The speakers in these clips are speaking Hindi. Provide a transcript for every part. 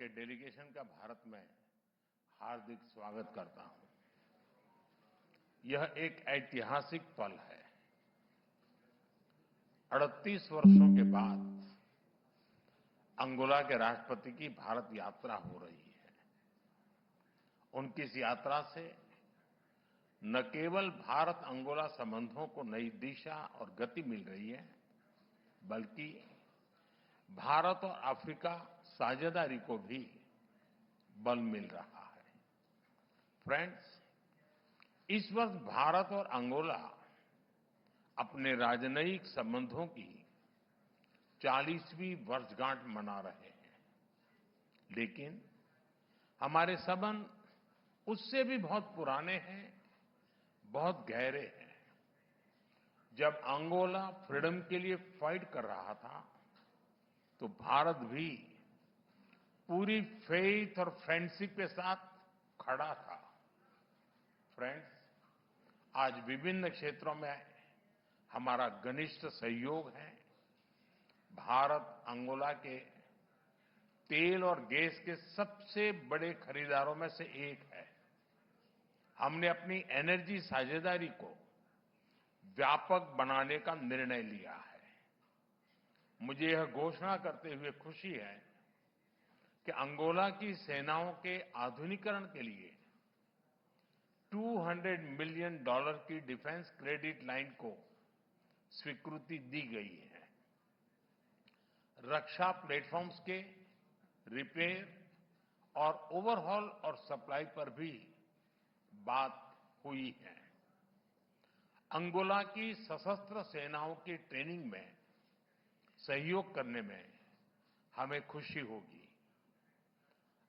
के डेलीगेशन का भारत में हार्दिक स्वागत करता हूं। यह एक ऐतिहासिक पल है। 38 वर्षों के बाद अंगोला के राष्ट्रपति की भारत यात्रा हो रही है। उनकी इस यात्रा से न केवल भारत अंगोला संबंधों को नई दिशा और गति मिल रही है, बल्कि भारत और अफ्रीका साझेदारी को भी बल मिल रहा है। फ्रेंड्स, इस वर्ष भारत और अंगोला अपने राजनयिक संबंधों की 40वीं वर्षगांठ मना रहे हैं, लेकिन हमारे संबंध उससे भी बहुत पुराने हैं, बहुत गहरे हैं। जब अंगोला फ्रीडम के लिए फाइट कर रहा था, तो भारत भी पूरी फेथ और फ्रेंडशिप के साथ खड़ा था। फ्रेंड्स, आज विभिन्न क्षेत्रों में हमारा घनिष्ठ सहयोग है। भारत अंगोला के तेल और गैस के सबसे बड़े खरीदारों में से एक है। हमने अपनी एनर्जी साझेदारी को व्यापक बनाने का निर्णय लिया है। मुझे यह घोषणा करते हुए खुशी है कि अंगोला की सेनाओं के आधुनिकीकरण के लिए $200 मिलियन की डिफेंस क्रेडिट लाइन को स्वीकृति दी गई है। रक्षा प्लेटफॉर्म्स के रिपेयर और ओवरहॉल और सप्लाई पर भी बात हुई है। अंगोला की सशस्त्र सेनाओं की ट्रेनिंग में सहयोग करने में हमें खुशी होगी।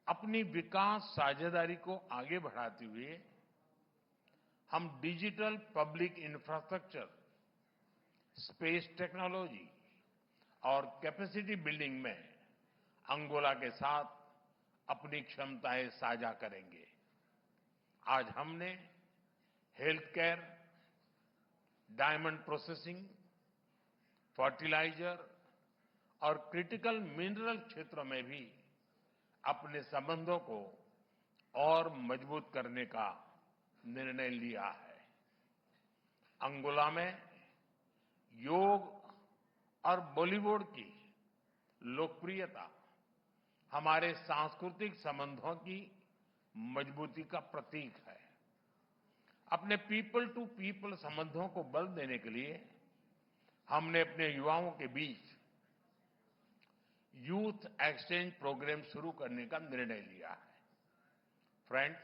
अपनी विकास साझेदारी को आगे बढ़ाते हुए हम digital public infrastructure, space technology और कैपेसिटी बिल्डिंग में अंगोला के साथ अपनी क्षमताएं साझा करेंगे। आज हमने health care, diamond processing, fertiliser और क्रिटिकल मिनरल क्षेत्रों में भी अपने संबंधों को और मजबूत करने का निर्णय लिया है। अंगोला में योग और बॉलीवुड की लोकप्रियता हमारे सांस्कृतिक संबंधों की मजबूती का प्रतीक है। अपने पीपल टू पीपल संबंधों को बल देने के लिए हमने अपने युवाओं के बीच यूथ एक्सचेंज प्रोग्राम शुरू करने का निर्णय लिया है। फ्रेंड्स,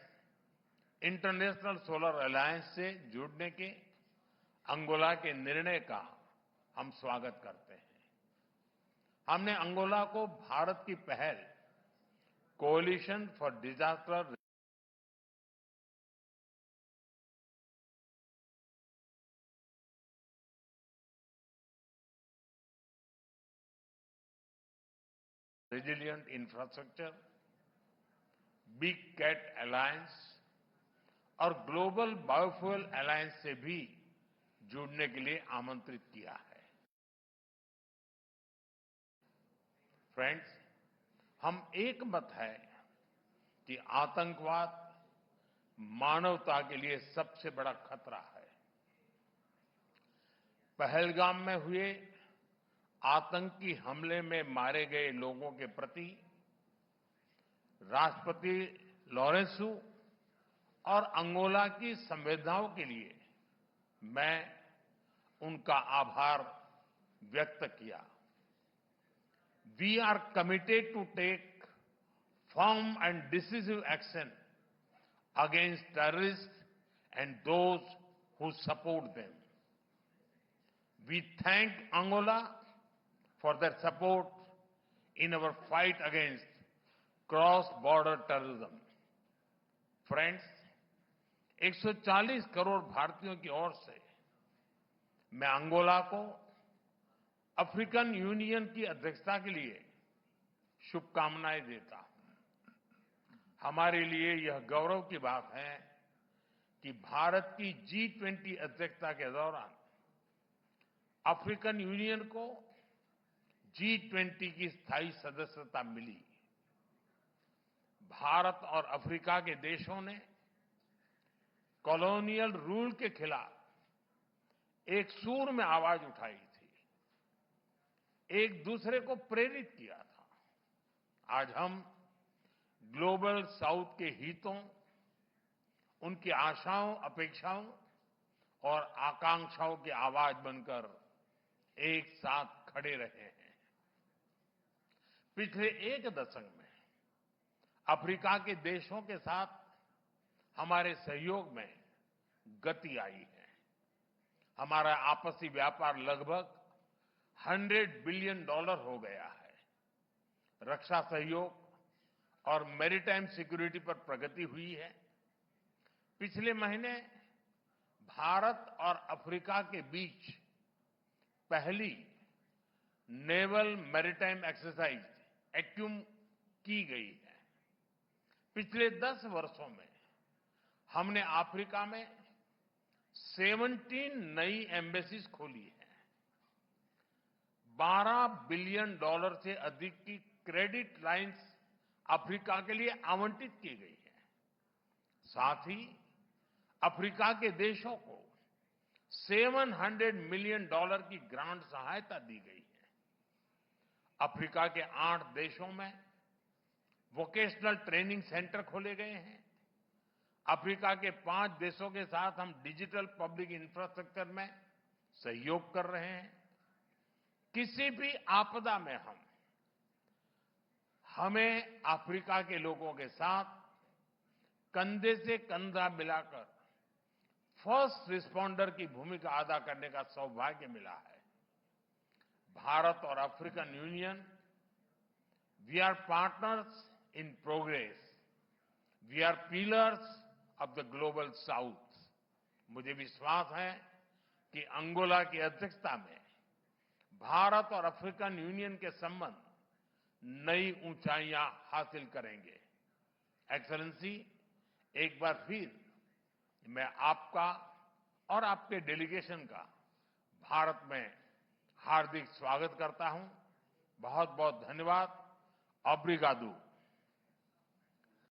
इंटरनेशनल सोलर अलायंस से जुड़ने के अंगोला के निर्णय का हम स्वागत करते हैं। हमने अंगोला को भारत की पहल coalition for disaster resilient infrastructure, big cat alliance और ग्लोबल बायोफ्यूल अलायंस से भी जुड़ने के लिए आमंत्रित किया है। फ्रेंड्स, हम एक मत है कि आतंकवाद मानवता के लिए सबसे बड़ा खतरा है। पहलगाम में हुए आतंकी हमले में मारे गए लोगों के प्रति राष्ट्रपति लॉरेंसो और अंगोला की संवेदनाओं के लिए मैं उनका आभार व्यक्त किया। We are committed to take firm and decisive action against terrorist and those who support them. We thank Angola for their support in our fight against cross-border terrorism. Friends, 140 crore भारतीयों की ओर से मैं अंगोला को अफ्रीकन यूनियन की अध्यक्षता के लिए शुभकामनाएं देता हूं। हमारे लिए यह गौरव की बात है कि भारत की G20 अध्यक्षता के दौरान अफ्रीकन यूनियन को G20 की स्थायी सदस्यता मिली। भारत और अफ्रीका के देशों ने कॉलोनियल रूल के खिलाफ एक सूर में आवाज उठाई थी, एक दूसरे को प्रेरित किया था। आज हम ग्लोबल साउथ के हितों, उनकी आशाओं, अपेक्षाओं और आकांक्षाओं की आवाज बनकर एक साथ खड़े रहे हैं। पिछले एक दशक में अफ्रीका के देशों के साथ हमारे सहयोग में गति आई है। हमारा आपसी व्यापार लगभग $100 बिलियन हो गया है। रक्षा सहयोग और मैरीटाइम सिक्योरिटी पर प्रगति हुई है। पिछले महीने भारत और अफ्रीका के बीच पहली नेवल मैरीटाइम एक्सरसाइज एक्यूम की गई है। पिछले 10 वर्षों में हमने अफ्रीका में 17 नई एम्बेसीज खोली है। $12 बिलियन से अधिक की क्रेडिट लाइंस अफ्रीका के लिए आवंटित की गई है। साथ ही अफ्रीका के देशों को $700 मिलियन की ग्रांट सहायता दी गई है। अफ्रीका के 8 देशों में वोकेशनल ट्रेनिंग सेंटर खोले गए हैं। अफ्रीका के 5 देशों के साथ हम डिजिटल पब्लिक इंफ्रास्ट्रक्चर में सहयोग कर रहे हैं। किसी भी आपदा में हमें अफ्रीका के लोगों के साथ कंधे से कंधा मिलाकर फर्स्ट रिस्पॉन्डर की भूमिका अदा करने का सौभाग्य मिला है। भारत और African Union, we are partners in progress, we are pillars of the global south. मुझे विश्वास है कि अंगोला की अध्यक्षता में भारत और अफ्रीकन यूनियन के संबंध नई ऊंचाइयां हासिल करेंगे। एक्सेलेंसी, एक बार फिर मैं आपका और आपके डेलीगेशन का भारत में हार्दिक स्वागत करता हूं। बहुत बहुत धन्यवाद। ऑब्रिगादो।